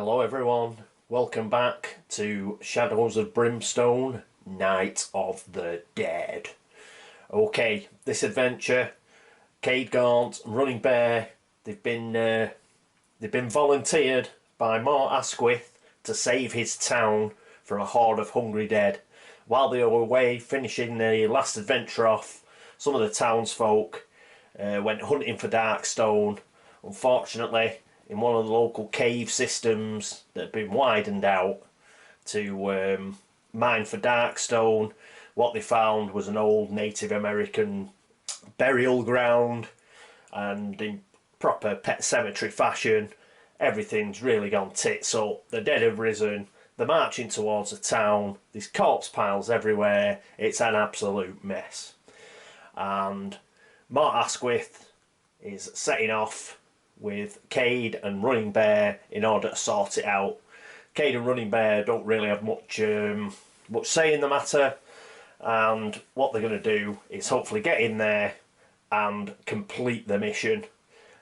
Hello everyone, welcome back to Shadows of Brimstone, Night of the Dead. Okay, this adventure, Cade Gaunt and Running Bear, they've been volunteered by Mort Asquith to save his town from a horde of hungry dead. While they were away finishing the last adventure off, some of the townsfolk went hunting for Darkstone. Unfortunately, in one of the local cave systems that had been widened out to mine for Darkstone, what they found was an old Native American burial ground, and in proper Pet Cemetery fashion, everything's really gone tits up. The dead have risen, they're marching towards the town, there's corpse piles everywhere, it's an absolute mess. And Mort Asquith is setting off with Cade and Running Bear in order to sort it out. Cade and Running Bear don't really have much say in the matter, and what they're going to do is hopefully get in there and complete the mission,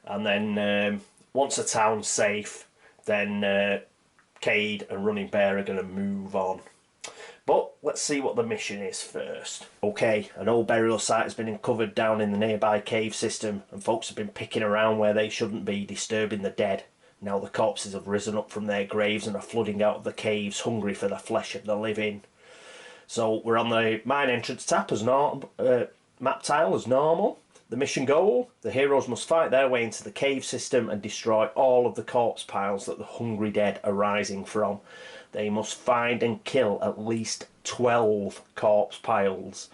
and then once the town's safe, then Cade and Running Bear are going to move on. But let's see what the mission is first. Okay, an old burial site has been uncovered down in the nearby cave system, and folks have been picking around where they shouldn't be, disturbing the dead. Now the corpses have risen up from their graves and are flooding out of the caves, hungry for the flesh of the living. So we're on the mine entrance map tile as normal. The mission goal: the heroes must fight their way into the cave system and destroy all of the corpse piles that the hungry dead are rising from. They must find and kill at least 12 corpse piles,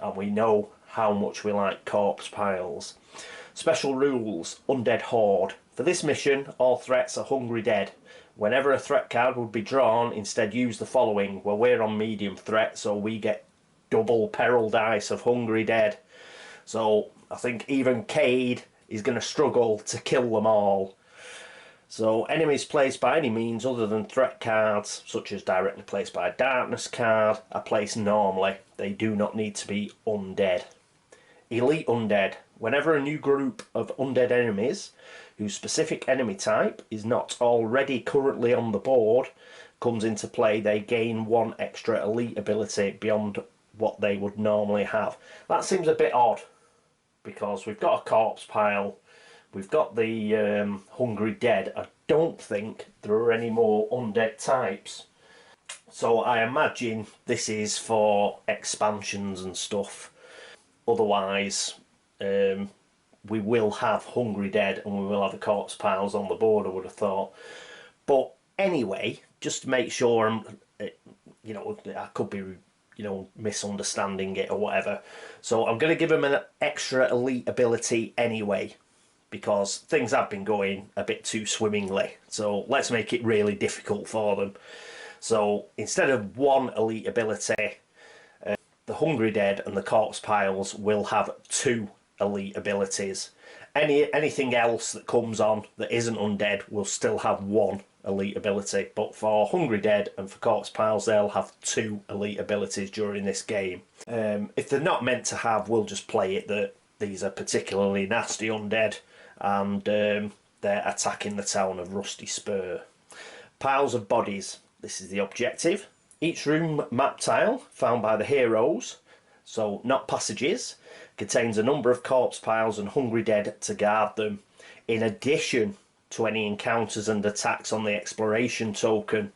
and we know how much we like corpse piles. Special rules: undead horde. For this mission, all threats are hungry dead. Whenever a threat card would be drawn, instead use the following. Well, we're on medium threat, so we get double peril dice of hungry dead. So I think even Cade is going to struggle to kill them all. So enemies placed by any means other than threat cards, such as directly placed by a darkness card, are placed normally. They do not need to be undead. Elite undead. Whenever a new group of undead enemies, whose specific enemy type is not already currently on the board, comes into play, they gain one extra elite ability beyond what they would normally have. That seems a bit odd, because we've got a corpse pile, we've got the hungry dead. I don't think there are any more undead types. So I imagine this is for expansions and stuff. Otherwise, we will have hungry dead and we will have the corpse piles on the board, I would have thought. But anyway, just to make sure, I could be misunderstanding it or whatever. So I'm going to give them an extra elite ability anyway, because things have been going a bit too swimmingly. So let's make it really difficult for them. So instead of one elite ability, the hungry dead and the corpse piles will have 2 elite abilities. Anything else that comes on that isn't undead will still have 1 elite ability, but for hungry dead and for corpse piles, they'll have 2 elite abilities during this game. If they're not meant to have, we'll just play it that these are particularly nasty undead, and they're attacking the town of Rusty Spur. Piles of bodies. This is the objective. Each room map tile found by the heroes, so not passages, contains a number of corpse piles and hungry dead to guard them, in addition to any encounters and attacks on the exploration token.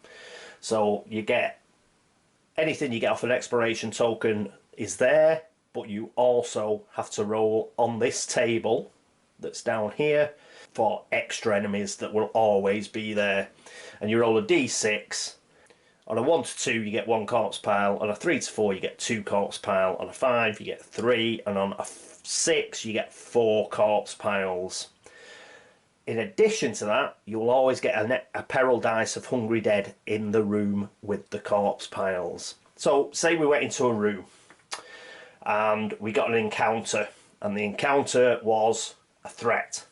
So you get anything you get off an exploration token is there, but you also have to roll on this table that's down here for extra enemies that will always be there. And you roll a d6. On a 1 to 2 you get 1 corpse pile, on a 3 to 4 you get 2 corpse pile, on a 5 you get 3, and on a 6 you get 4 corpse piles. In addition to that, you'll always get a peril dice of hungry dead in the room with the corpse piles. So say we went into a room and we got an encounter, and the encounter was a threat.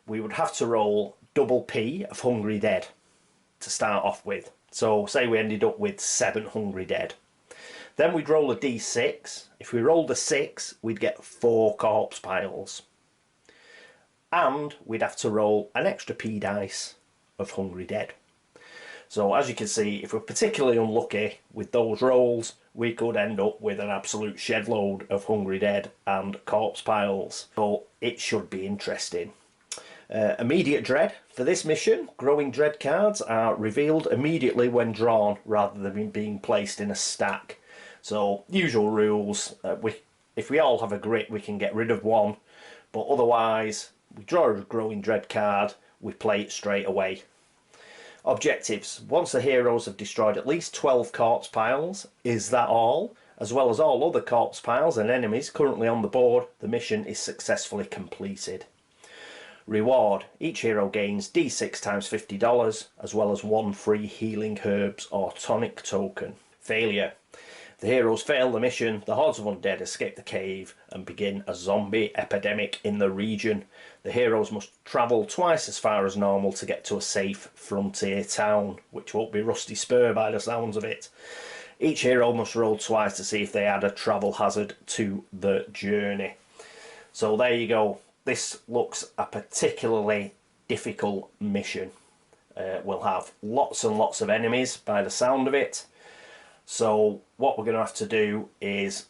We would have to roll double P of hungry dead to start off with. So say we ended up with 7 hungry dead. Then we'd roll a d6. If we rolled a 6, we'd get 4 corpse piles. And we'd have to roll an extra P dice of Hungry Dead. So as you can see, if we're particularly unlucky with those rolls, we could end up with an absolute shed load of Hungry Dead and corpse piles. So it should be interesting. Immediate dread. For this mission, growing dread cards are revealed immediately when drawn rather than being placed in a stack. So usual rules, if we all have a grit we can get rid of one, but otherwise we draw a growing dread card, we play it straight away. Objectives. Once the heroes have destroyed at least 12 corpse piles, is that all? As well as all other corpse piles and enemies currently on the board, the mission is successfully completed. Reward. Each hero gains D6 times $50, as well as 1 free healing herbs or tonic token. Failure. The heroes fail the mission, the hordes of undead escape the cave and begin a zombie epidemic in the region. The heroes must travel twice as far as normal to get to a safe frontier town, which won't be Rusty Spur by the sounds of it. Each hero must roll twice to see if they add a travel hazard to the journey. So there you go. This looks a particularly difficult mission. We'll have lots and lots of enemies by the sound of it. So what we're going to have to do is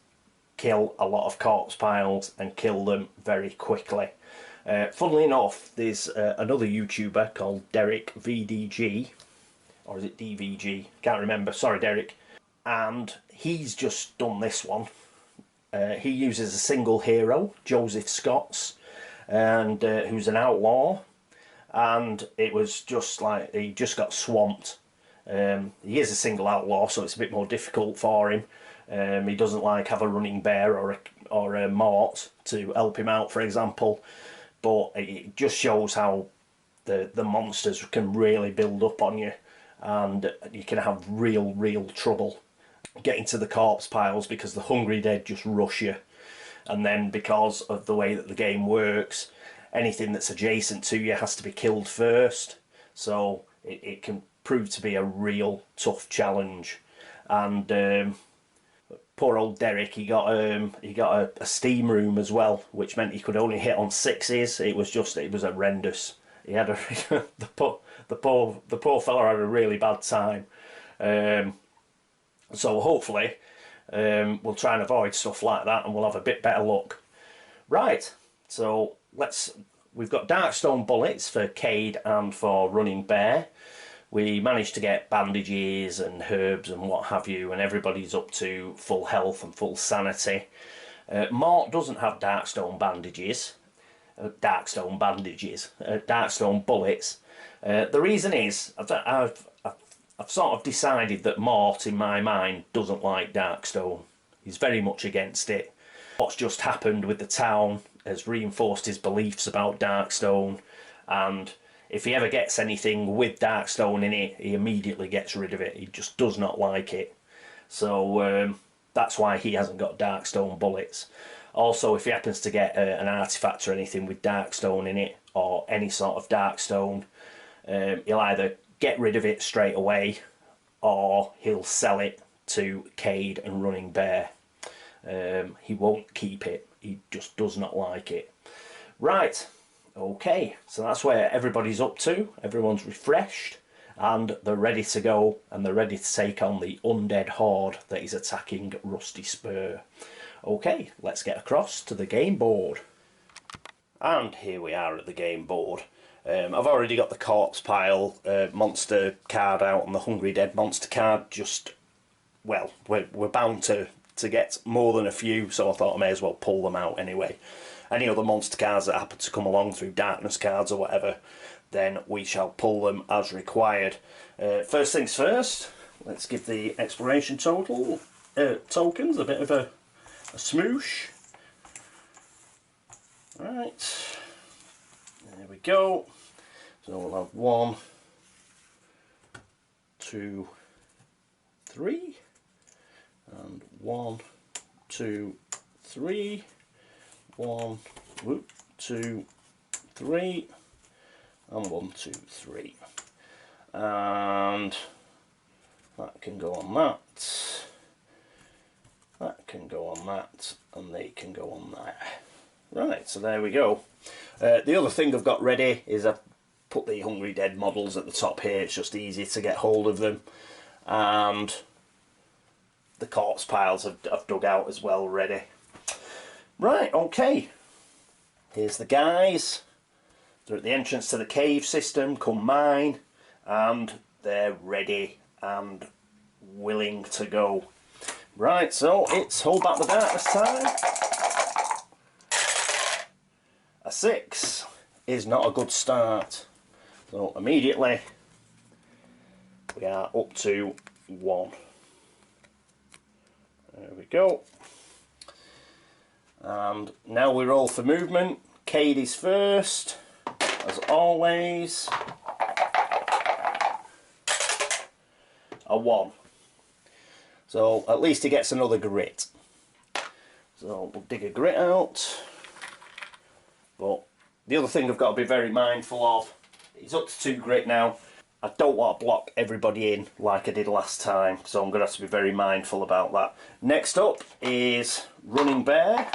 kill a lot of corpse piles and kill them very quickly. Funnily enough, there's another YouTuber called Derek VDG, or is it DVG? Can't remember. Sorry, Derek. And he's just done this one. He uses a single hero, Joseph Scott's, and who's an outlaw. And it was just like he just got swamped. He is a single outlaw, so it's a bit more difficult for him. He doesn't have a running bear or a Mort to help him out, for example. But it just shows how the monsters can really build up on you, and you can have real trouble getting to the corpse piles because the Hungry Dead just rush you. And then because of the way that the game works, anything that's adjacent to you has to be killed first. So it can prove to be a real tough challenge. And poor old Derek, he got a steam room as well, which meant he could only hit on 6s. It was horrendous. He had the poor fella had a really bad time. So hopefully we'll try and avoid stuff like that, and we'll have a bit better luck. Right, so we've got Darkstone bullets for Cade and for Running Bear. We managed to get bandages and herbs and what have you, and everybody's up to full health and full sanity. Mort doesn't have Darkstone bandages. Darkstone bullets. The reason is I've sort of decided that Mort, in my mind, doesn't like Darkstone. He's very much against it. What's just happened with the town has reinforced his beliefs about Darkstone, and if he ever gets anything with Darkstone in it, he immediately gets rid of it. He just does not like it. So that's why he hasn't got Darkstone bullets. Also, if he happens to get an artifact or anything with Darkstone in it, or any sort of Darkstone, he'll either get rid of it straight away, or he'll sell it to Cade and Running Bear. He won't keep it. He just does not like it. Right. Okay, so that's where everybody's up to. Everyone's refreshed and they're ready to go, and they're ready to take on the undead horde that is attacking Rusty Spur. Okay, let's get across to the game board. And here we are at the game board. I've already got the corpse pile monster card out, and the Hungry Dead monster card. Well, we're bound to get more than a few, so I thought I may as well pull them out anyway. Any other monster cards that happen to come along through darkness cards or whatever, then we shall pull them as required. First things first, let's give the exploration tokens a bit of a smoosh. Right, there we go. So we'll have 1, 2, 3, and 1, 2, 3. 1, 2, 3, and 1, 2, 3, and that can go on that, that can go on that, and they can go on there. Right, so there we go. The other thing I've got ready is I've put the Hungry Dead models at the top here, it's just easier to get hold of them. And the corpse piles I've dug out as well already. Right, okay. Here's the guys. They're at the entrance to the cave system, come mine, and they're ready and willing to go. Right, so it's Hold Back the Darkness time. A 6 is not a good start. So immediately we are up to 1. There we go. And now we roll for movement. Cade is first, as always. A 1. So at least he gets another grit. So we'll dig a grit out. But the other thing I've got to be very mindful of, he's up to 2 grit now. I don't want to block everybody in like I did last time, so I'm going to have to be very mindful about that. Next up is Running Bear.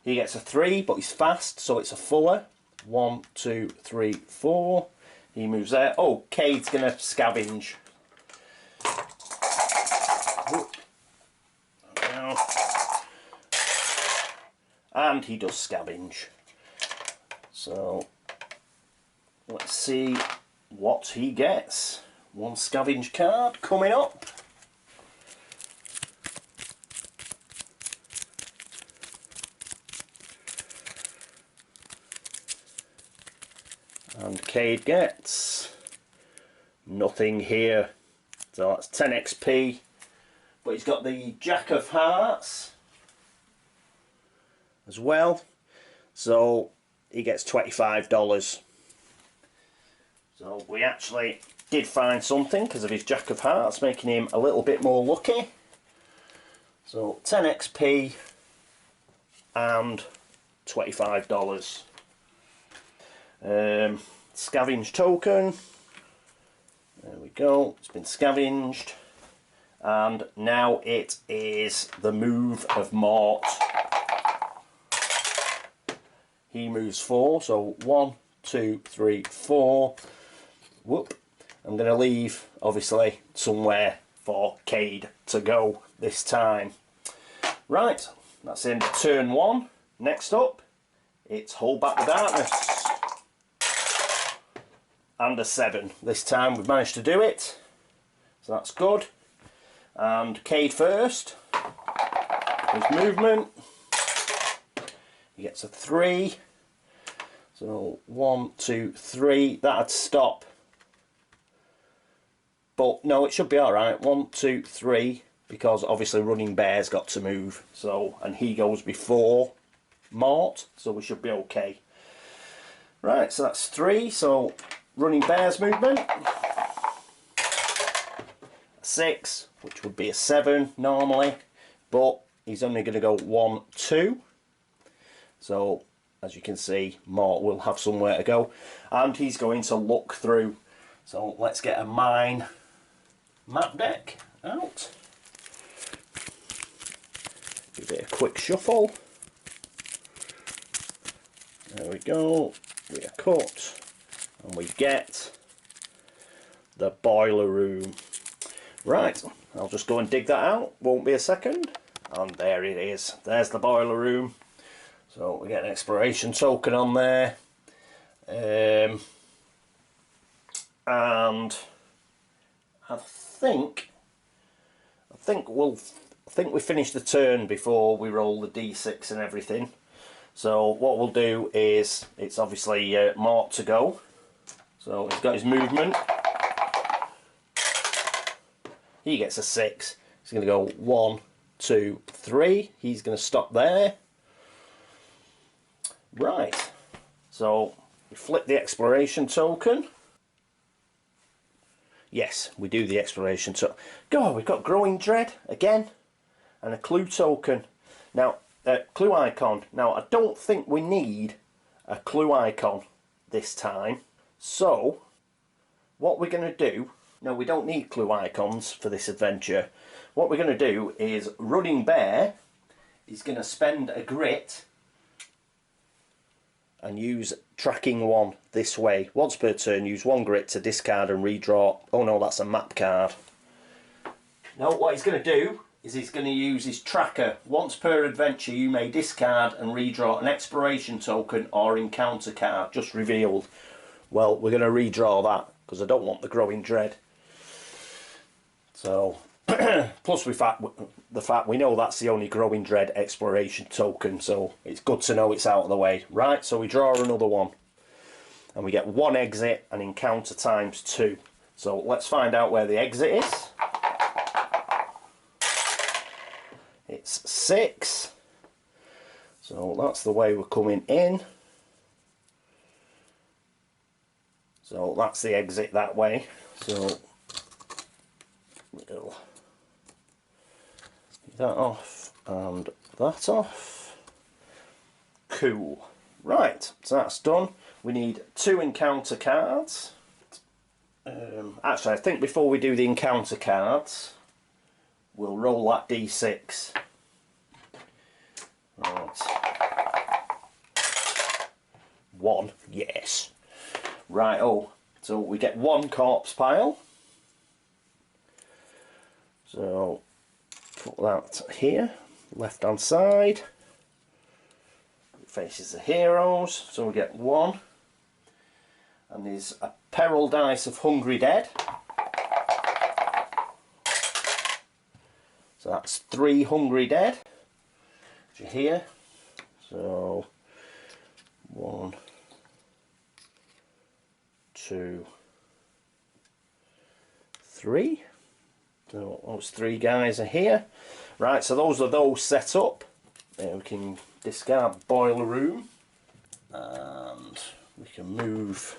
He gets a 3, but he's fast, so it's a fuller. 1, 2, 3, 4. He moves there. Oh, Cade's going to scavenge. And he does scavenge. So let's see what he gets. 1 scavenge card coming up. And Cade gets nothing here. So that's 10 XP. But he's got the Jack of Hearts as well. So he gets $25. So we actually did find something because of his Jack of Hearts, making him a little bit more lucky. So 10 XP and $25. Scavenge token. There we go. It's been scavenged. And now it is the move of Mort. He moves 4, so 1, 2, 3, 4. Whoop. I'm going to leave, obviously, somewhere for Cade to go this time. Right, that's in turn 1. Next up, it's Hold Back the Darkness. And a 7. This time we've managed to do it, so that's good. And Cade first. His movement. He gets a 3. So 1, 2, 3. That'd stop. But no, it should be alright. 1, 2, 3. Because obviously Running Bear's got to move. So, and he goes before Mort. So we should be okay. Right, so that's 3. So Running Bear's movement. 6, which would be a 7 normally. But he's only going to go 1, 2. So, as you can see, Mort will have somewhere to go. And he's going to look through. So, let's get a mine map deck out. Give it a quick shuffle. There we go. We are cut. And we get the boiler room. Right, I'll just go and dig that out. Won't be a second. And there it is. There's the boiler room. So we get an exploration token on there, and I think we finish the turn before we roll the d6 and everything. So what we'll do is, it's obviously Mort to go. So he's got his movement. He gets a 6. He's going to go 1, 2, 3. He's going to stop there. Right, so we flip the exploration token. Yes, we do the exploration token. God, we've got Growing Dread again, and a clue token. Now, clue icon. Now, I don't think we need a clue icon this time. So, what we're going to do, no, we don't need clue icons for this adventure. What we're going to do is Running Bear is going to spend a grit and use tracking 1 this way. Once per turn, use 1 grit to discard and redraw. Oh no, that's a map card. Now what he's going to do is he's going to use his tracker. Once per adventure, you may discard and redraw an exploration token or encounter card just revealed. Well, we're going to redraw that because I don't want the growing dread. So, plus the fact we know that's the only growing dread exploration token, so it's good to know it's out of the way. Right, so we draw another one. And we get 1 exit and encounter times 2. So let's find out where the exit is. It's 6. So that's the way we're coming in. So that's the exit that way. So we'll get that off and that off. Cool. Right, so that's done. We need 2 encounter cards. Actually, I think before we do the encounter cards, we'll roll that d6. Right. 1, yes. Right, oh, so we get 1 corpse pile. So put that here, left hand side. It faces the heroes, so we get 1. And there's a peril dice of Hungry Dead. So that's 3 Hungry Dead. Which are here. So 1, 2, 3. So those 3 guys are here. Right, so those are those set up. We can discard Boiler Room. And we can move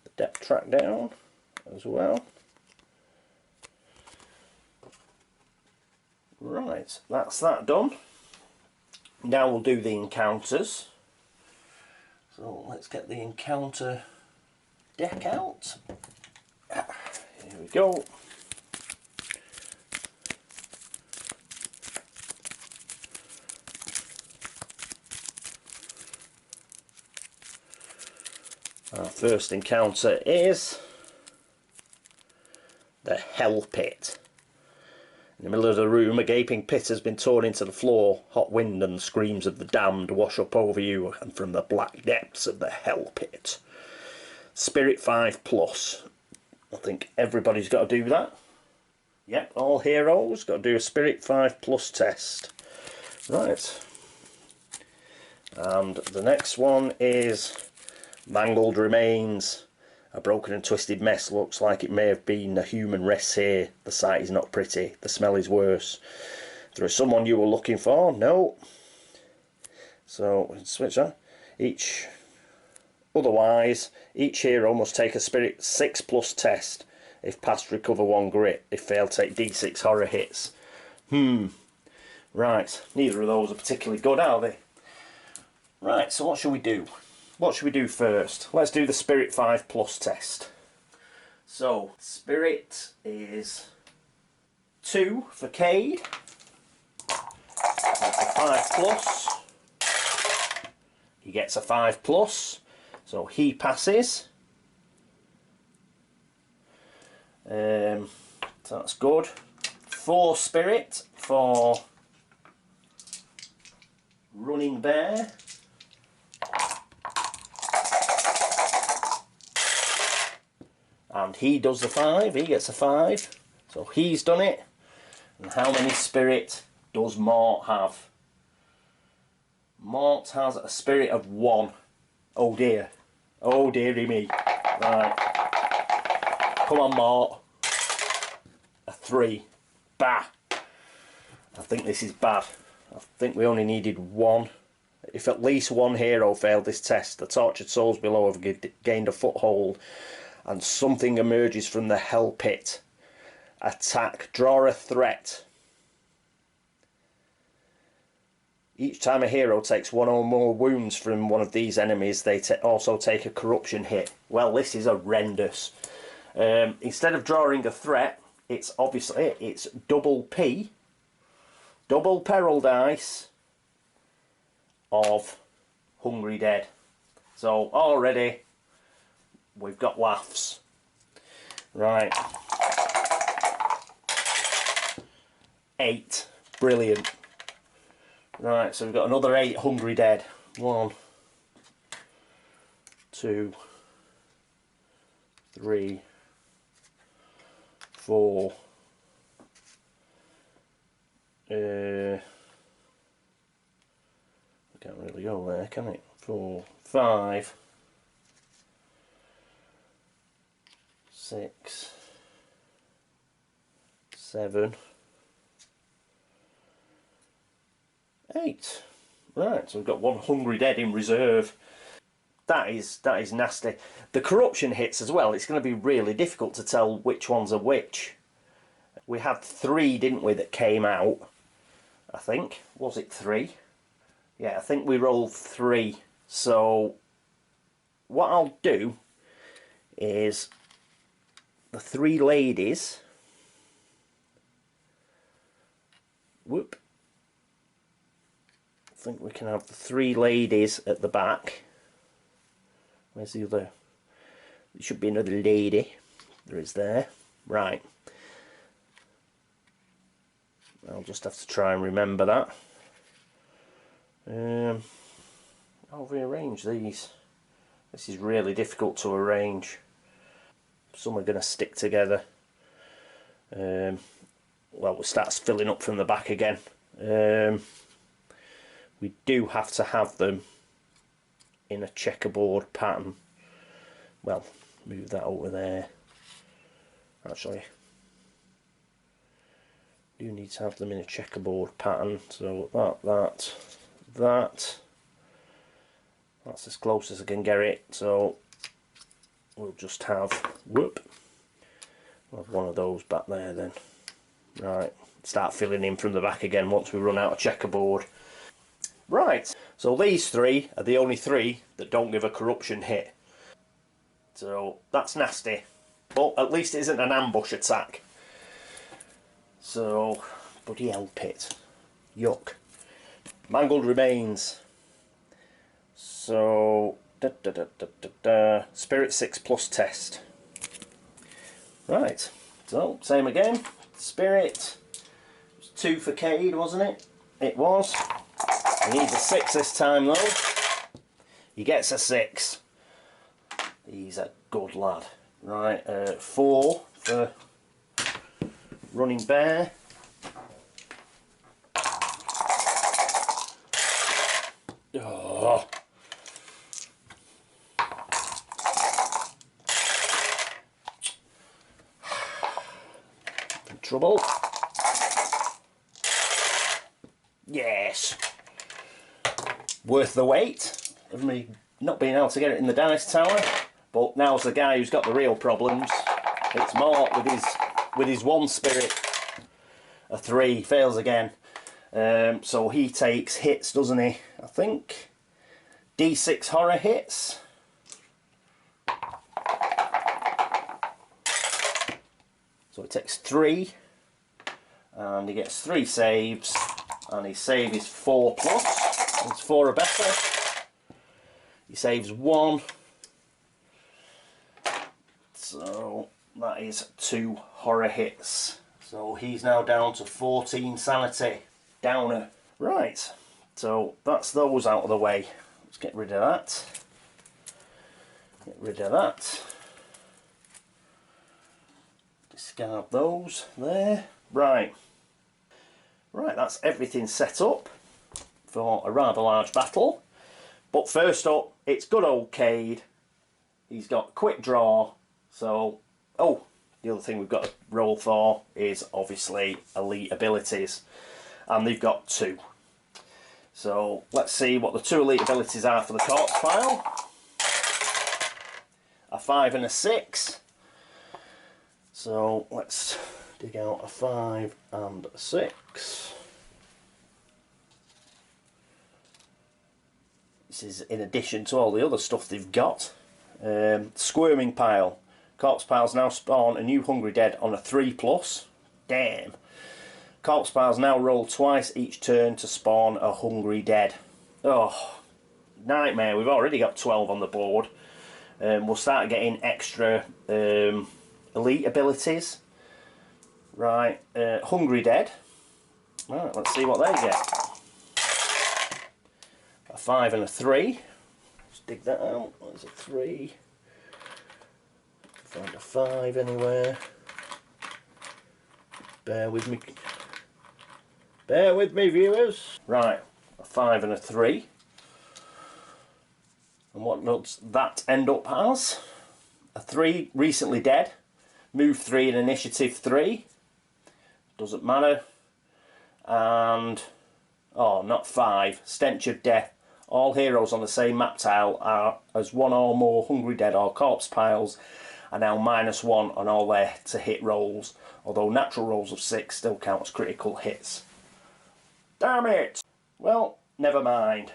the depth track down as well. Right, that's that done. Now we'll do the encounters. So let's get the encounter deck out. Here we go. Our first encounter is the Hell Pit. In the middle of the room, a gaping pit has been torn into the floor. Hot wind and the screams of the damned wash up over you and from the black depths of the Hell Pit. Spirit 5+. I think everybody's got to do that. Yep, all heroes got to do a Spirit 5+ test. Right. And the next one is Mangled Remains. A broken and twisted mess. Looks like it may have been a human rests here. The sight is not pretty. The smell is worse. There is someone you were looking for? No. So, switch that. Otherwise, each hero must take a Spirit 6+ test. If passed, recover 1 grit. If failed, take d6 horror hits. Right. Neither of those are particularly good, are they? Right, so what should we do? What should we do first? Let's do the Spirit 5+ test. So, Spirit is 2 for Cade. That's a 5+. He gets a 5+, so he passes. So that's good. 4 Spirit for Running Bear. And he does the 5, he gets a 5. So he's done it. And how many Spirit does Mort have? Mort has a Spirit of 1. Oh dear. Oh dearie me. Right. Come on, Mort. A 3. Bah. I think this is bad. I think we only needed 1. If at least 1 hero failed this test, the tortured souls below have gained a foothold and something emerges from the Hell Pit. Attack. Draw a threat. Each time a hero takes 1 or more wounds from one of these enemies, they also take a corruption hit. Well, this is horrendous. Instead of drawing a threat, it's double P, double peril dice of hungry dead. So already we've got laughs. Right. 8. Brilliant. Right, so we've got another 8 hungry dead. 1, 2, 3, 4. I can't really go there, can it? 4, 5, 6, 7, 8. Right, so we've got 1 hungry dead in reserve. That is nasty. The corruption hits as well. It's going to be really difficult to tell which ones are which. We had 3, didn't we, that came out? I think. Was it 3? Yeah, I think we rolled 3. So what I'll do is the 3 ladies. Whoop. I think we can have the 3 ladies at the back. Where's the other? There should be another lady. There is there. Right. I'll just have to try and remember that. I'll rearrange these. This is really difficult to arrange. Some are going to stick together. Well, we'll start filling up from the back again. We do have to have them in a checkerboard pattern. Well, move that over there. Actually, do need to have them in a checkerboard pattern. So that's as close as I can get it. So we'll just have we'll have one of those back there then. Right, start filling in from the back again once we run out of checkerboard. Right, so these 3 are the only 3 that don't give a corruption hit. So that's nasty, but at least it isn't an ambush attack. So, bloody hell pit. Yuck. Mangled remains. So, Spirit 6 plus test. Right, so same again. Spirit. It was 2 for Cade, wasn't it? It was. He needs a 6 this time though. He gets a 6. He's a good lad. Right, 4 for running bear. Oh. In trouble. Yes. Worth the wait of me not being able to get it in the dice tower. But now's the guy who's got the real problems. It's Mort with his 1 spirit. A 3, fails again. So he takes hits, doesn't he? I think. D6 horror hits. So he takes 3. And he gets 3 saves. And his save is 4 plus. It's 4 or better. He saves 1. So that is 2 horror hits. So he's now down to 14 sanity. Downer. Right, so that's those out of the way. Let's get rid of that. Get rid of that. Discard those there. Right. Right, that's everything set up for a rather large battle. But first up, it's good old Cade. He's got quick draw. So, oh, the other thing we've got to roll for is obviously elite abilities. And they've got 2. So let's see what the 2 elite abilities are for the corpse pile. A 5 and a 6. So let's dig out a 5 and a 6. This is in addition to all the other stuff they've got. Squirming pile. Corpse piles now spawn a new hungry dead on a 3 plus. Damn. Corpse piles now roll twice each turn to spawn a hungry dead. Oh, nightmare. We've already got 12 on the board. We'll start getting extra elite abilities. Right, Hungry Dead. Right, let's see what they get. A 5 and a 3. Let's dig that out. There's a 3. Find a 5 anywhere. Bear with me. Bear with me, viewers. Right, a 5 and a 3. And what does that end up as? A 3, recently dead. Move 3 and initiative 3. Doesn't matter. And, oh, not 5. Stench of Death. All heroes on the same map tile are as 1 or more Hungry Dead or corpse piles are now -1 on all their to hit rolls, although natural rolls of 6 still count as critical hits. Damn it! Well, never mind.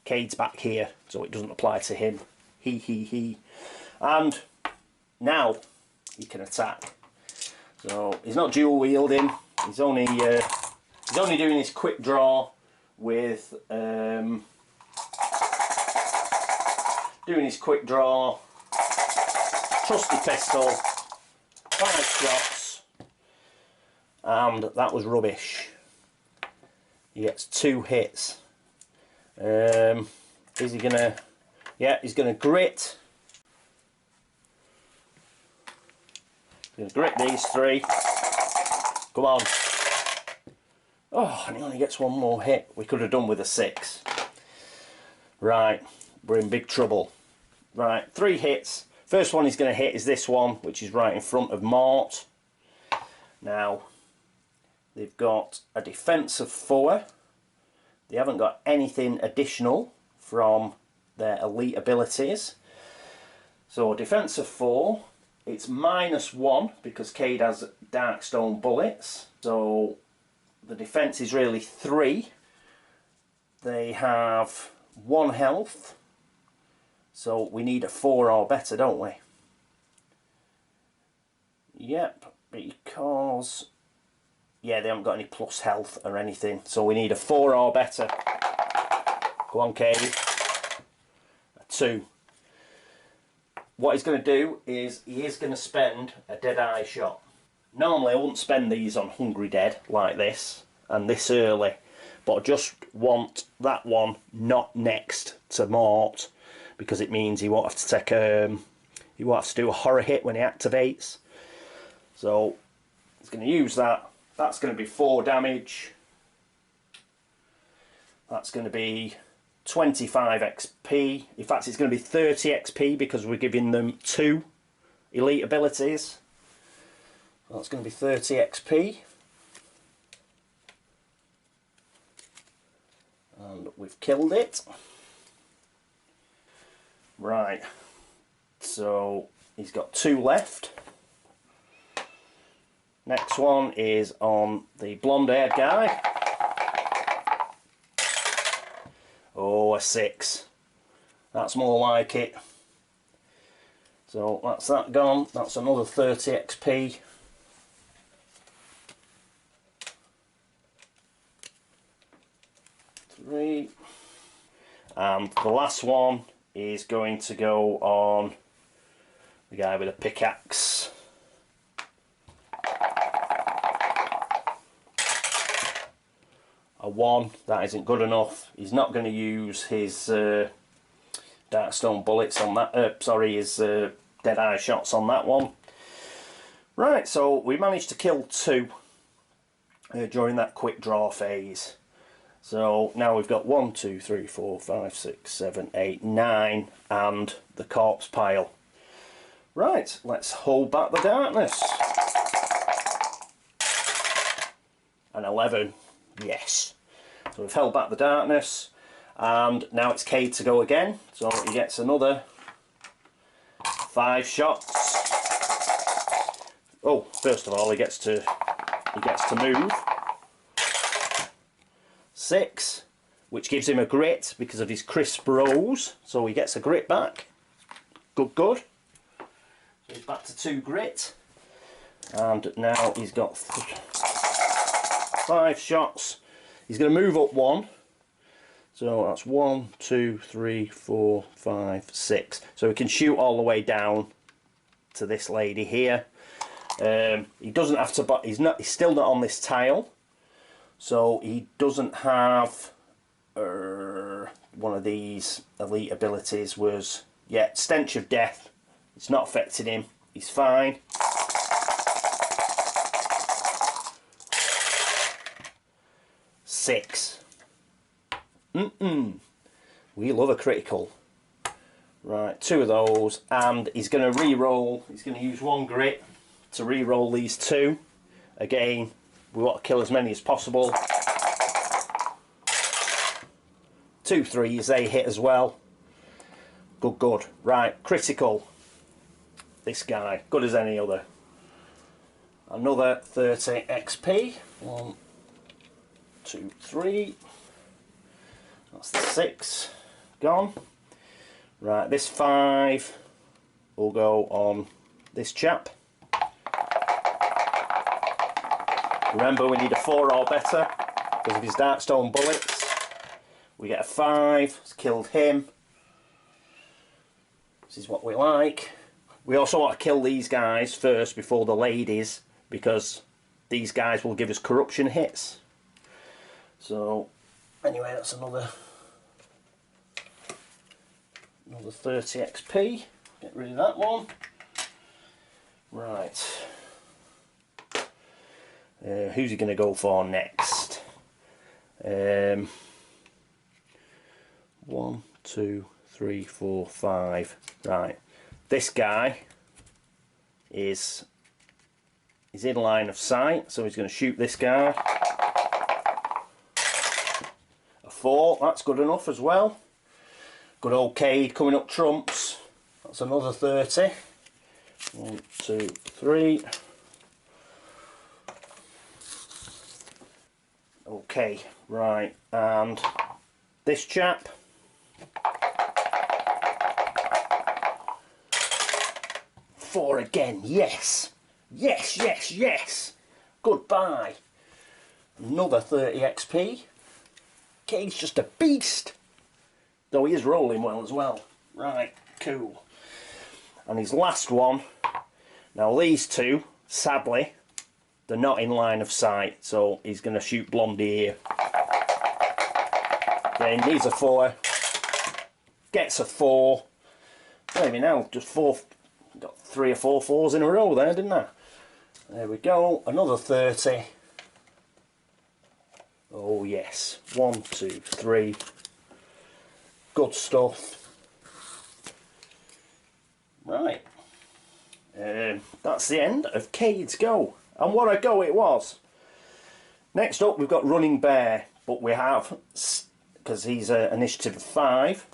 Cade's back here, so it doesn't apply to him. He. And now he can attack. So he's not dual wielding. He's only doing his quick draw with trusty pistol, 5 shots, and that was rubbish. He gets 2 hits. Is he gonna? Yeah, he's gonna grit. He's gonna grit these 3. Come on. Oh, and he only gets 1 more hit. We could have done with a 6. Right, we're in big trouble. Right, 3 hits. First one he's going to hit is this one, which is right in front of Mort. Now, they've got a defense of 4. They haven't got anything additional from their elite abilities. So, defense of 4. It's -1 because Cade has Darkstone bullets. So, the defense is really 3. They have 1 health. So we need a 4 or better, don't we? Yep, because... yeah, they haven't got any plus health or anything. So we need a 4 or better. Go on, Cade. A 2. What he's going to do is he is going to spend a Deadeye shot. Normally I wouldn't spend these on Hungry Dead like this and this early, but I just want that one not next to Mort, because it means he won't have to take he won't have to do a horror hit when he activates. So he's going to use that. That's going to be 4 damage. That's going to be 25 XP. In fact, it's going to be 30 XP because we're giving them 2 elite abilities. That's going to be 30 XP. And we've killed it. Right. So he's got 2 left. Next one is on the blonde-haired guy. Oh, a 6. That's more like it. So that's that gone. That's another 30 XP. And the last one is going to go on the guy with a pickaxe. A 1, that isn't good enough. He's not going to use his Darkstone bullets on that, his Deadeye shots on that one. Right, so we managed to kill 2 during that quick draw phase. So now we've got 1, 2, 3, 4, 5, 6, 7, 8, 9 and the corpse pile. Right, let's hold back the darkness. An 11, yes. So we've held back the darkness and now it's Cade to go again. So he gets another 5 shots. Oh, first of all he gets to move. 6, which gives him a grit because of his crisp rolls, so he gets a grit back. Good. So he's back to 2 grit, and now he's got 5 shots. He's going to move up 1, So that's 1, 2, 3, 4, 5, 6. So we can shoot all the way down to this lady here. He doesn't have to, but he's still not on this tile, so he doesn't have one of these elite abilities. Was Stench of Death. It's not affecting him. He's fine. Six. We love a critical. Right, 2 of those, and he's going to re-roll. He's going to use 1 grit to re-roll these 2. Again, we want to kill as many as possible. 2 3s, they hit as well. Good, good. Right, critical. This guy, good as any other. Another 30 XP. 1, 2, 3. That's the 6 gone. Right, this 5 will go on this chap. Remember, we need a 4 or better because of his Darkstone bullets. We get a 5. It's killed him. This is what we like. We also want to kill these guys first before the ladies, because these guys will give us corruption hits. So anyway, that's another 30 XP. Get rid of that one. Right. Who's he going to go for next? 1, 2, 3, 4, 5. Right. This guy is in line of sight, so he's going to shoot this guy. A 4. That's good enough as well. Good old Cade coming up trumps. That's another 30. 1, 2, 3. Okay, right, and this chap. Four again, yes. Yes, yes, yes. Goodbye. Another 30 XP. Cade's just a beast. Though he is rolling well as well. Right, cool. And his last one. Now these 2, sadly, they're not in line of sight, so he's going to shoot Blondie here. Then needs a 4. Gets a 4. Maybe now, just 4. Got 3 or 4 4s in a row there, didn't I? There we go. Another 30. Oh yes. 1, 2, 3. Good stuff. Right. That's the end of Cade's go. And what a go it was. Next up we've got Running Bear, but we have, because he's initiative of 5.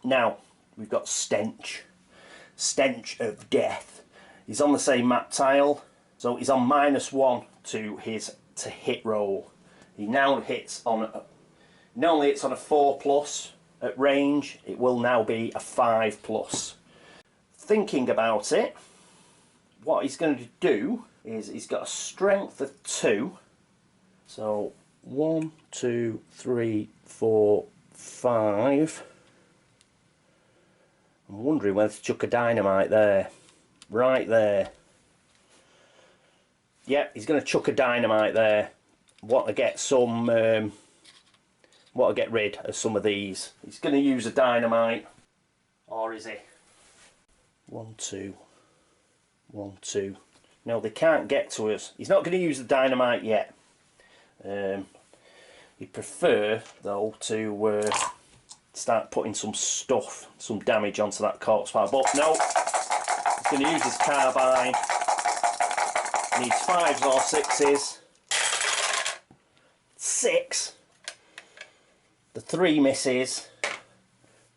Now we've got Stench. Stench of Death. He's on the same map tile, so he's on -1 to his hit roll. He now hits on not only hits on a 4+ at range, it will now be a 5+. Thinking about it, what he's going to do is he's got a strength of 2. So 1, 2, 3, 4, 5. I'm wondering whether to chuck a dynamite there. Right there. Yep, he's going to chuck a dynamite there. Want to get some want to get rid of some of these. He's going to use a dynamite. Or is he? 1, 2. 1, 2. No, they can't get to us. He's not going to use the dynamite yet. He'd prefer, though, to start putting some stuff, some damage onto that corpse pile. But no, he's going to use his carbine. Needs 5s or 6s. 6. The 3 misses,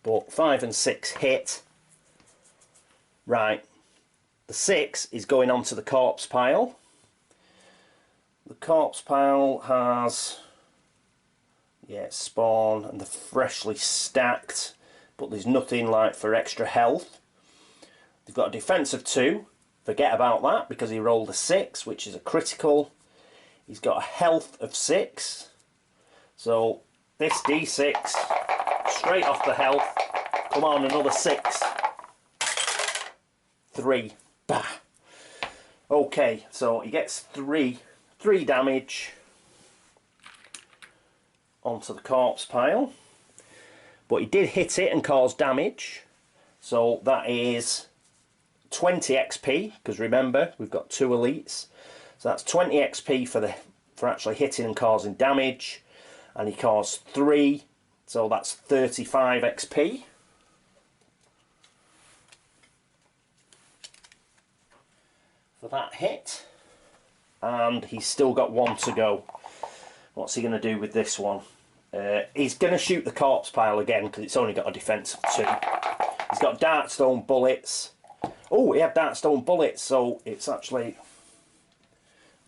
but 5 and 6 hit. Right. The 6 is going onto the corpse pile. The corpse pile has, spawn and the freshly stacked, but there's nothing like for extra health. They've got a defense of 2. Forget about that because he rolled a 6, which is a critical. He's got a health of 6. So this D6 straight off the health. Come on, another 6. 3. Bah. Okay, so he gets 3 damage onto the corpse pile. But he did hit it and cause damage. So that is 20 XP, because remember, we've got 2 elites. So that's 20 XP for actually hitting and causing damage. And he caused 3, so that's 35 XP. For that hit. And he's still got 1 to go. What's he going to do with this one? He's going to shoot the corpse pile again, because it's only got a defense of 2. He's got dartstone bullets. Oh, he had dartstone bullets, so it's actually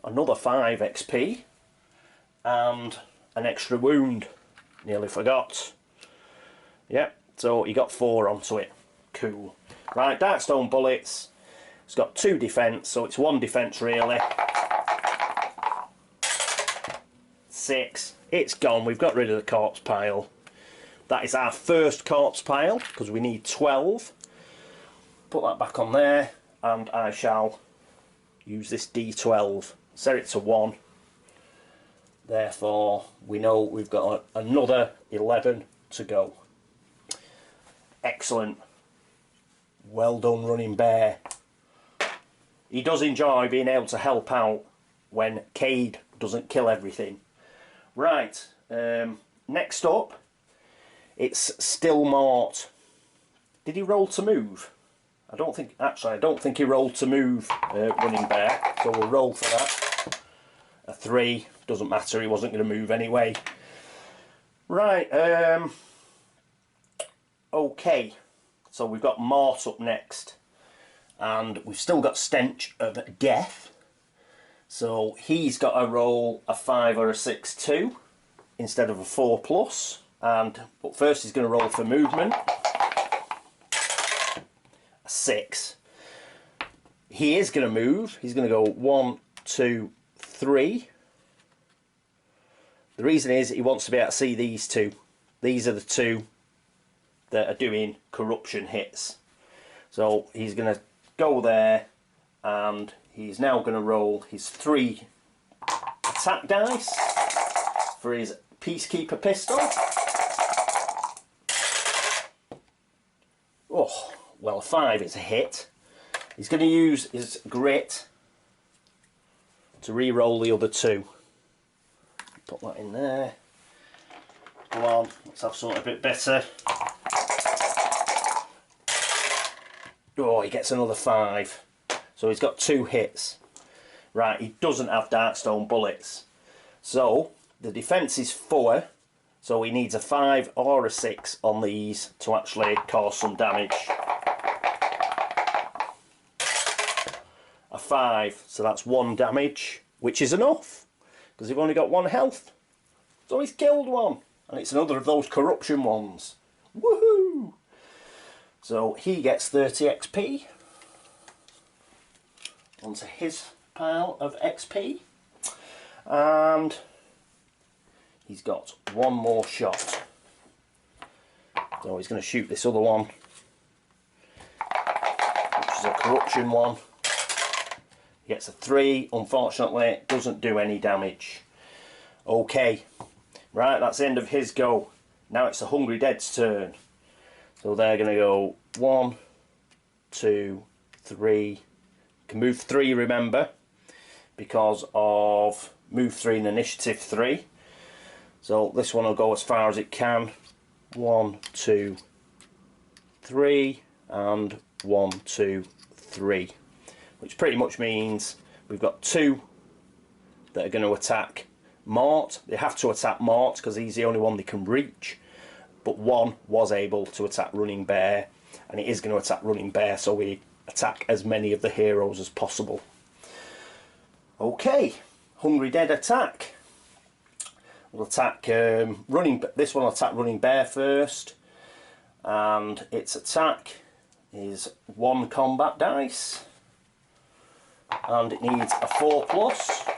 another 5 XP. And an extra wound. Nearly forgot. Yep, so he got 4 onto it. Cool. Right, dartstone bullets. It's got 2 defense, so it's 1 defense really. 6. It's gone. We've got rid of the corpse pile. That is our first corpse pile, because we need 12. Put that back on there, and I shall use this D12. Set it to 1. Therefore, we know we've got another 11 to go. Excellent. Well done, Running Bear. He does enjoy being able to help out when Cade doesn't kill everything. Right, next up, it's still Mort. Did he roll to move? I don't think he rolled to move, Running Bear, so we'll roll for that. A 3, doesn't matter, he wasn't going to move anyway. Right, okay, so we've got Mort up next, and we've still got Stench of Death. So he's got to roll a 5 or a 6 too, instead of a 4+. But first he's going to roll for movement. A 6. He is going to move. He's going to go 1, 2, 3. The reason is he wants to be able to see these 2. These are the 2 that are doing corruption hits. So he's going to go there, and he's now going to roll his 3 attack dice for his Peacekeeper pistol. Oh, well, 5 is a hit. He's going to use his grit to re-roll the other 2. Put that in there. Go on, let's have something a bit better. Oh, he gets another 5. So he's got 2 hits. Right, he doesn't have dartstone bullets. So the defense is 4. So he needs a 5 or a 6 on these to actually cause some damage. A 5, so that's 1 damage, which is enough, because they've only got 1 health. So he's killed 1, and it's another of those corruption ones. Woohoo! So he gets 30 XP onto his pile of XP, and he's got 1 more shot. So he's going to shoot this other one, which is a corruption one. He gets a 3, unfortunately doesn't do any damage. Okay, right, that's the end of his go. Now it's the Hungry Dead's turn. So they're going to go 1, 2, 3. Can move 3, remember, because of move 3 and initiative 3. So this one will go as far as it can. 1, 2, 3, and 1, 2, 3. Which pretty much means we've got 2 that are going to attack Mort. They have to attack Mort because he's the only one they can reach. But 1 was able to attack Running Bear, and it is going to attack Running Bear, so we attack as many of the heroes as possible. Okay, Hungry Dead attack. We'll attack this one will attack Running Bear first, and its attack is 1 combat dice, and it needs a 4+.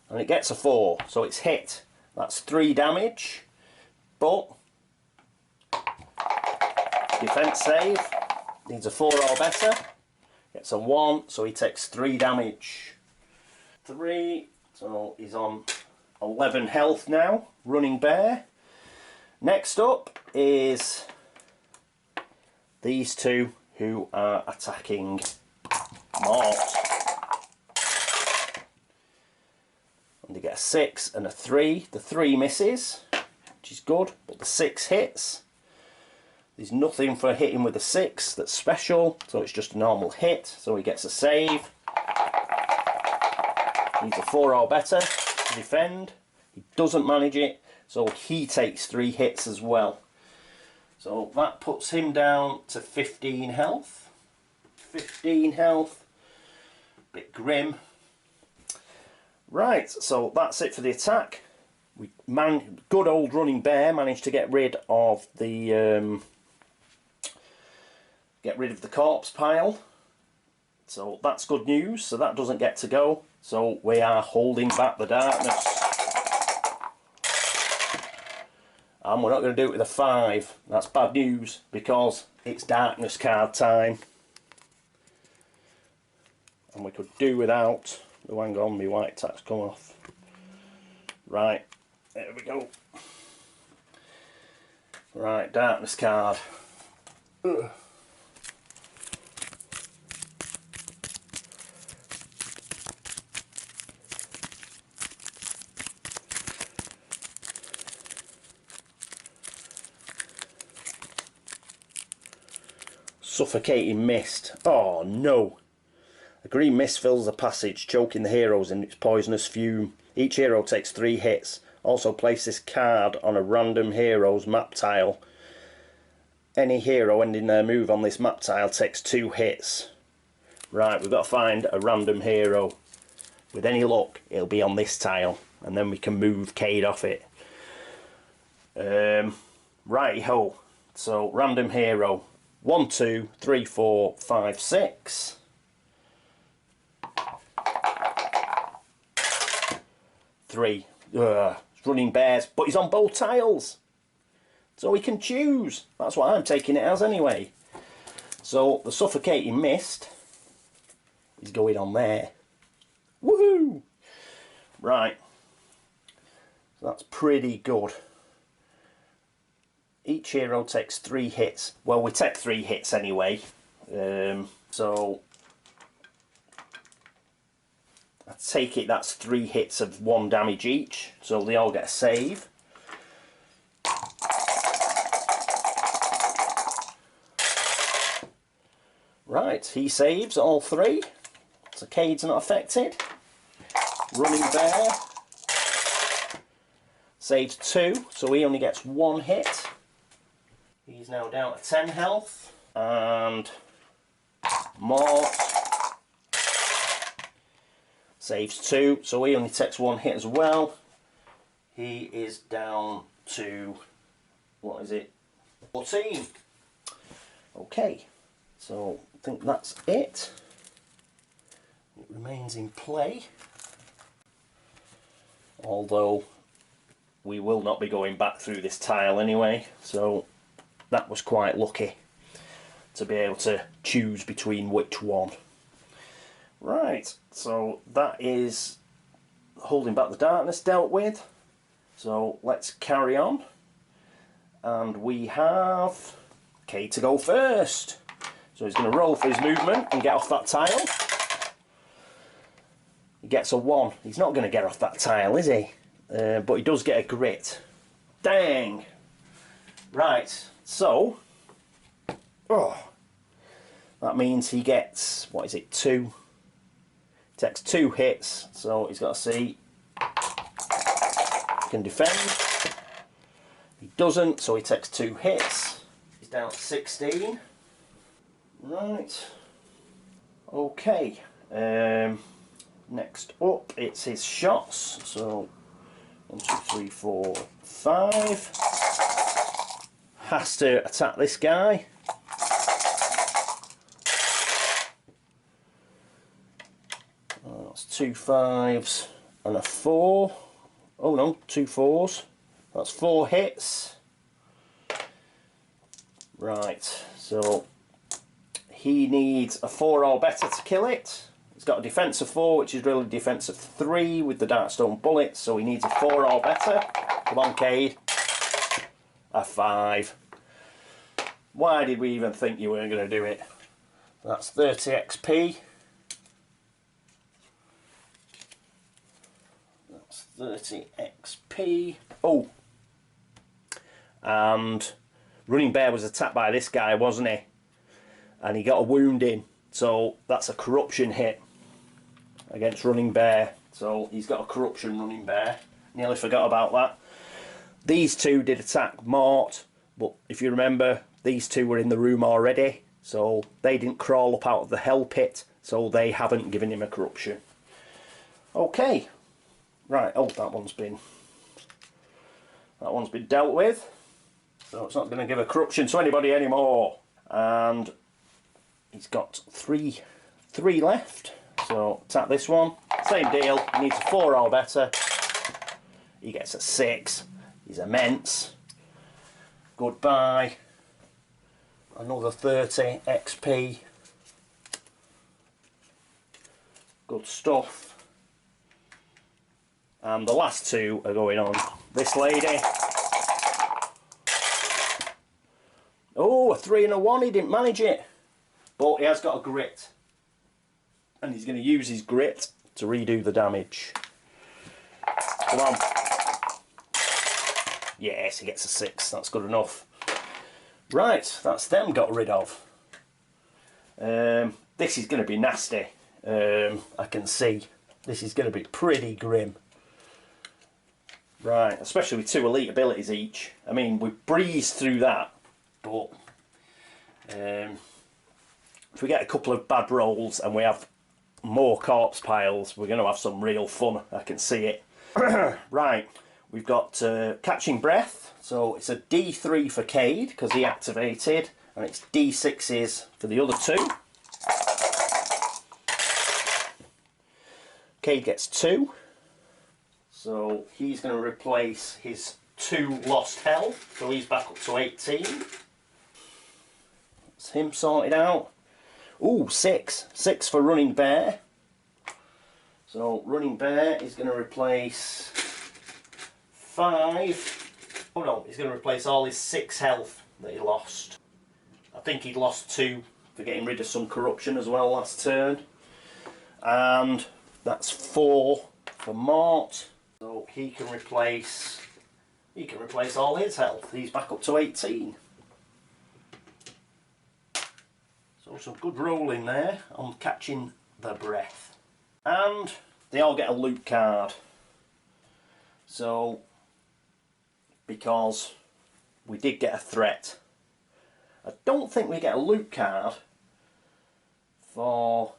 and it gets a 4, so it's hit. That's 3 damage, but defense save, needs a 4 or better, gets a 1, so he takes 3 damage. 3, so he's on 11 health now, running bear. Next up is these two who are attacking Mort. And they get a 6 and a 3. The 3 misses, which is good, but the 6 hits. There's nothing for hitting with a 6 that's special, so it's just a normal hit, so he gets a save. Needs a 4 or better to defend. He doesn't manage it, so he takes 3 hits as well. So that puts him down to 15 health. 15 health. Bit grim. Right, so that's it for the attack. Good old running bear managed to get rid of the corpse pile. So that's good news. So that doesn't get to go. So we are holding back the darkness. And we're not going to do it with a 5. That's bad news because it's darkness card time. And we could do without. Oh, hang on, my white tack's come off. Right, there we go. Right, darkness card. Ugh. Suffocating mist. Oh no. A green mist fills the passage, choking the heroes in its poisonous fume. Each hero takes 3 hits. Also place this card on a random hero's map tile. Any hero ending their move on this map tile takes 2 hits. Right, we've got to find a random hero. With any luck, it'll be on this tile, and then we can move Cade off it. Righty-ho. So, random hero. 1, 2, 3, 4, 5, 6. Three. Running bears, but he's on both tiles, so he can choose. That's what I'm taking it as anyway. So the suffocating mist is going on there. Woohoo! Right, so that's pretty good. Each hero takes 3 hits. Well, we take 3 hits anyway. So I take it that's 3 hits of 1 damage each, so they all get a save. Right, he saves all 3, so Cade's not affected. Running bear saves 2, so he only gets 1 hit. He's now down to 10 health, and Mort saves 2, so he only takes 1 hit as well. He is down to, what is it, 14. Okay, so I think that's it. It remains in play. Although we will not be going back through this tile anyway, so that was quite lucky to be able to choose between which one. Right, so that is holding back the darkness dealt with. So let's carry on. And we have Cade to go first. So he's going to roll for his movement and get off that tile. He gets a 1. He's not going to get off that tile, is he? But he does get a grit. Dang! Right, so that means he gets, what is it, 2? Takes 2 hits, so he's got to see he can defend. He doesn't, so he takes 2 hits. He's down to 16. Right. Okay. Next up, it's his shots. So 1, 2, 3, 4, 5. Has to attack this guy. That's 2 5s and a 4. Oh no, 2 4s. That's 4 hits. Right, so he needs a 4 or better to kill it. He's got a defense of 4, which is really defense of 3 with the Darkstone bullets, so he needs a 4 or better. Come on, Cade. A 5. Why did we even think you weren't going to do it? That's 30 XP. That's 30 XP. Oh, and Running Bear was attacked by this guy, wasn't he? And he got a wound in, so that's a corruption hit against Running Bear. So he's got a corruption, Running Bear. Nearly forgot about that. These two did attack Mort, but if you remember, these two were in the room already, so they didn't crawl up out of the hell pit, so they haven't given him a corruption. Okay, right. Oh, that one's been dealt with, so it's not going to give a corruption to anybody anymore. And he's got three left, so attack this one. Same deal. He needs a 4 or better. He gets a 6. He's immense. Goodbye. Another 30 XP. Good stuff. And the last 2 are going on this lady. Oh, a 3 and a 1. He didn't manage it. But he has got a grit. And he's going to use his grit to redo the damage. Come on. Yes, he gets a 6. That's good enough. Right, that's them got rid of. This is going to be nasty. I can see. This is going to be pretty grim. Right, especially with 2 elite abilities each. I mean, we breezed through that. But if we get a couple of bad rolls and we have more corpse piles, we're going to have some real fun. I can see it. Right. We've got Catching Breath, so it's a D3 for Cade because he activated, and it's D6s for the other 2. Cade gets 2, so he's going to replace his 2 lost health, so he's back up to 18. That's him sorted out. Ooh, 6. 6 for Running Bear. So Running Bear is going to replace 5. Oh no, he's going to replace all his 6 health that he lost. I think he'd lost 2 for getting rid of some corruption as well last turn. And that's 4 for Mort. So he can replace all his health. He's back up to 18. So some good rolling there on Catching the Breath. And they all get a loot card. So because we did get a threat. I don't think we get a loot card for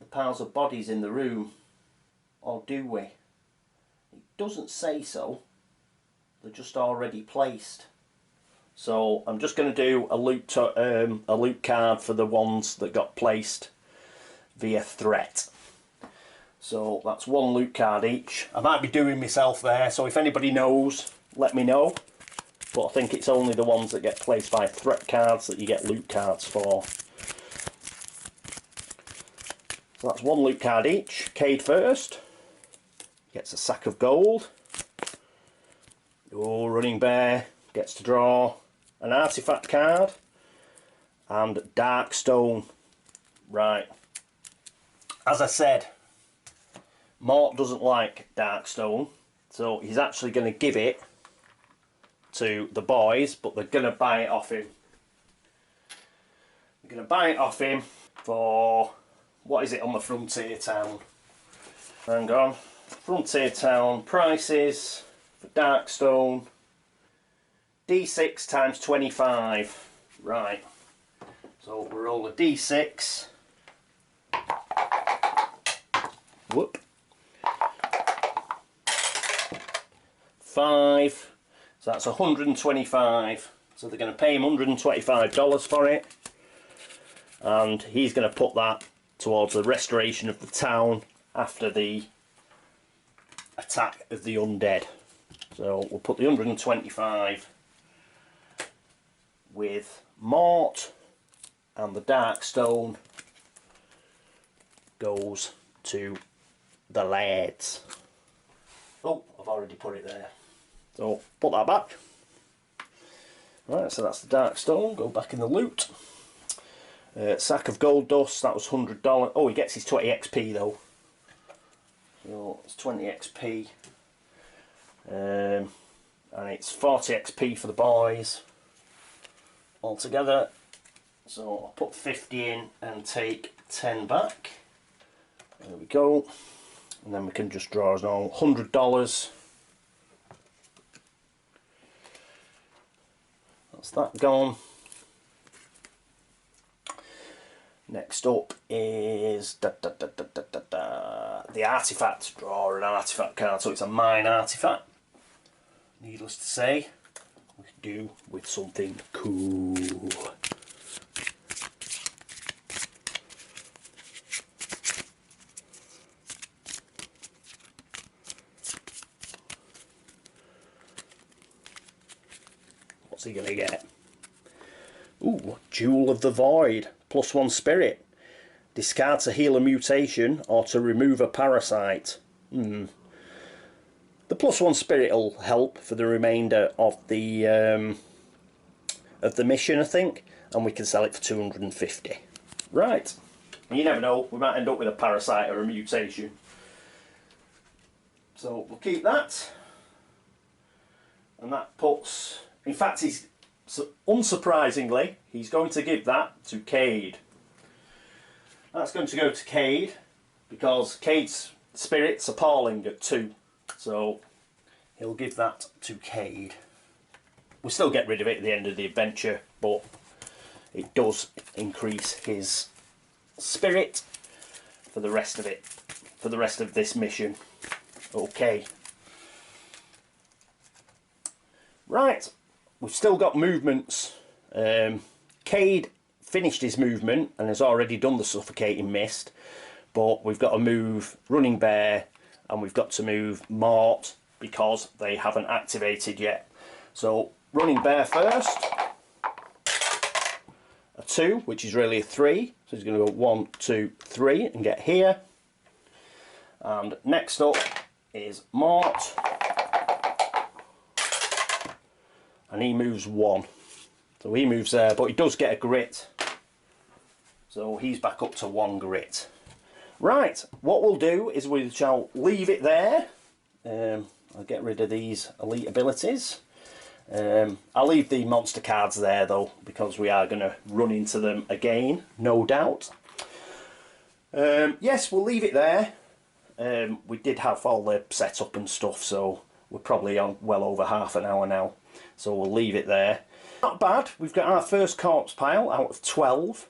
the piles of bodies in the room, or do we? It doesn't say so. They're just already placed. So I'm just going to do a loot card for the ones that got placed via threat. So that's 1 loot card each. I might be doing myself there, so if anybody knows, let me know. But I think it's only the ones that get placed by threat cards that you get loot cards for. So that's 1 loot card each. Cade first. Gets a sack of gold. Oh, Running Bear gets to draw an artifact card. And Darkstone. Right. As I said, Mort doesn't like Darkstone, so he's actually going to give it to the boys, but they're going to buy it off him. They're going to buy it off him for, what is it on the Frontier Town? Hang on. Frontier Town prices for Darkstone. D6 times 25. Right. So we'll roll a D6. Whoop. 5. So that's 125. So they're going to pay him $125 for it. And he's going to put that towards the restoration of the town after the attack of the undead. So we'll put the 125 with Mort, and the dark stone goes to the lads. Oh, I've already put it there. So put that back. Right, so that's the dark stone, go back in the loot. Sack of gold dust, that was $100. Oh, he gets his 20 XP though. So it's 20 XP. And it's 40 XP for the boys altogether. So I'll put 50 in and take 10 back. There we go. And then we can just draw as normal. $100. That's that gone. Next up is the artifact. Draw an artifact card, so it's a mine artifact. Needless to say, we can do with something cool. What's he gonna get? Ooh, Jewel of the Void. +1 spirit. Discard to heal a mutation or to remove a parasite. The +1 spirit will help for the remainder of the mission, I think, and we can sell it for 250. Right. You never know, we might end up with a parasite or a mutation. So we'll keep that. And that puts, in fact, unsurprisingly, he's going to give that to Cade. That's going to go to Cade because Cade's spirit's appalling at 2. So he'll give that to Cade. We'll still get rid of it at the end of the adventure, but it does increase his spirit for the rest of it, for the rest of this mission. Okay. Right. We've still got movements. Cade finished his movement and has already done the suffocating mist, but we've got to move Running Bear and we've got to move Mort because they haven't activated yet. So Running Bear first, a 2, which is really a 3, so he's going to go 1, 2, 3 and get here. And next up is Mort. And he moves 1, so he moves there, but he does get a grit, so he's back up to 1 grit. Right, what we'll do is we shall leave it there. I'll get rid of these elite abilities. I'll leave the monster cards there though, because we are going to run into them again, no doubt. Yes, we'll leave it there. We did have all the setup and stuff, so we're probably on well over half an hour now. So we'll leave it there. Not bad. We've got our first corpse pile out of 12.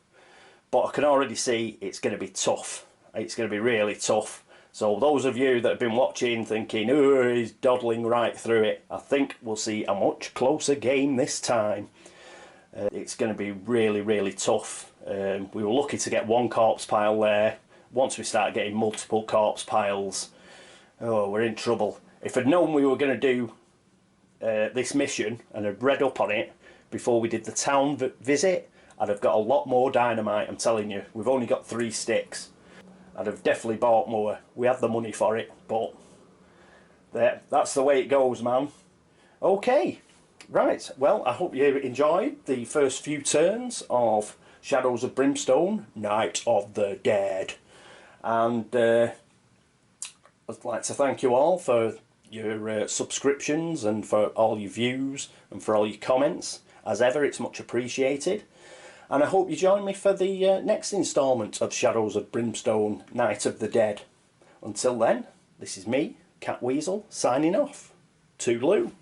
But I can already see it's going to be tough. It's going to be really tough. So those of you that have been watching thinking, oh, he's dawdling right through it, I think we'll see a much closer game this time. It's going to be really, really tough. We were lucky to get 1 corpse pile there. Once we start getting multiple corpse piles, oh, we're in trouble. If I'd known we were going to do this mission and had read up on it before we did the town visit, I'd have got a lot more dynamite. I'm telling you, we've only got 3 sticks. I'd have definitely bought more. We had the money for it, but that's the way it goes, man. Okay, right, well, I hope you enjoyed the first few turns of Shadows of Brimstone, Night of the Dead. And I'd like to thank you all for your subscriptions and for all your views and for all your comments. As ever, it's much appreciated. And I hope you join me for the next instalment of Shadows of Brimstone, Night of the Dead. Until then, this is me, Catweazle, signing off. Toodaloo.